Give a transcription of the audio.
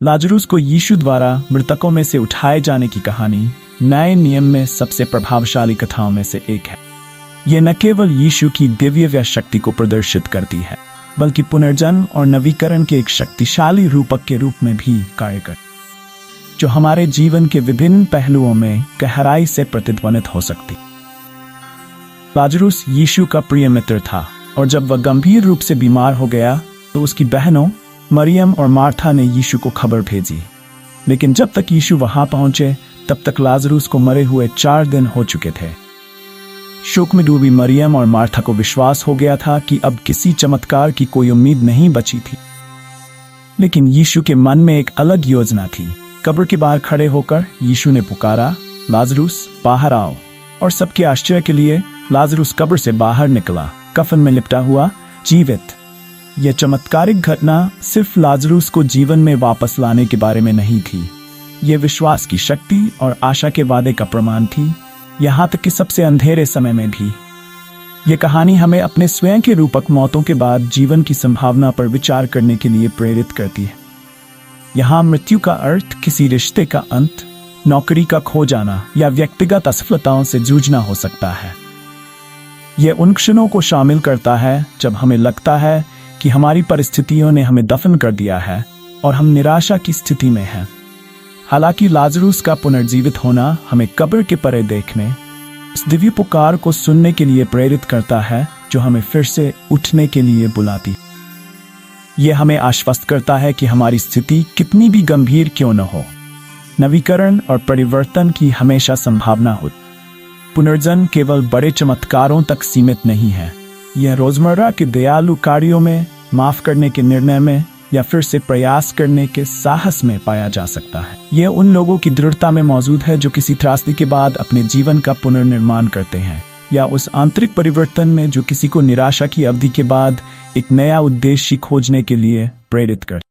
लाजरूस को यीशु द्वारा मृतकों में से उठाए जाने की कहानी नए नियम में सबसे प्रभावशाली कथाओं में से एक है। यह न केवल यीशु की दिव्य शक्ति को प्रदर्शित करती है, बल्कि पुनर्जन्म और नवीकरण के एक शक्तिशाली रूपक के रूप में भी कार्य करती है, जो हमारे जीवन के विभिन्न पहलुओं में गहराई से प्रतिध्वनित हो सकती। लाजरूस यीशु का प्रिय मित्र था, और जब वह गंभीर रूप से बीमार हो गया तो उसकी बहनों मरियम और मार्था ने यीशु को खबर भेजी। लेकिन जब तक यीशु वहां पहुंचे तब तक लाजरूस को मरे हुए 4 दिन हो चुके थे। शोक में डूबी मरियम और मार्था को विश्वास हो गया था कि अब किसी चमत्कार की कोई उम्मीद नहीं बची थी। लेकिन यीशु के मन में एक अलग योजना थी। कब्र के बाहर खड़े होकर यीशु ने पुकारा, लाजरूस बाहर आओ। और सबके आश्चर्य के लिए लाजरूस कब्र से बाहर निकला, कफन में लिपटा हुआ, जीवित। यह चमत्कारिक घटना सिर्फ लाजरूस को जीवन में वापस लाने के बारे में नहीं थी, यह विश्वास की शक्ति और आशा के वादे का प्रमाण थी, यहाँ तक कि सबसे अंधेरे समय में भी। यह कहानी हमें अपने स्वयं के रूपक मौतों के बाद जीवन की संभावना पर विचार करने के लिए प्रेरित करती है। यहाँ मृत्यु का अर्थ किसी रिश्ते का अंत, नौकरी का खो जाना या व्यक्तिगत असफलताओं से जूझना हो सकता है। यह उन क्षणों को शामिल करता है जब हमें लगता है कि हमारी परिस्थितियों ने हमें दफन कर दिया है और हम निराशा की स्थिति में हैं। हालांकि लाजरूस का पुनर्जीवित होना हमें कब्र के परे देखने, उस दिव्य पुकार को सुनने के लिए प्रेरित करता है जो हमें फिर से उठने के लिए बुलाती। यह हमें आश्वस्त करता है कि हमारी स्थिति कितनी भी गंभीर क्यों न हो, नवीकरण और परिवर्तन की हमेशा संभावना हो। पुनर्जन्म केवल बड़े चमत्कारों तक सीमित नहीं है, यह रोजमर्रा के दयालु कार्यों में, माफ करने के निर्णय में या फिर से प्रयास करने के साहस में पाया जा सकता है। यह उन लोगों की दृढ़ता में मौजूद है जो किसी त्रासदी के बाद अपने जीवन का पुनर्निर्माण करते हैं, या उस आंतरिक परिवर्तन में जो किसी को निराशा की अवधि के बाद एक नया उद्देश्य खोजने के लिए प्रेरित करते हैं।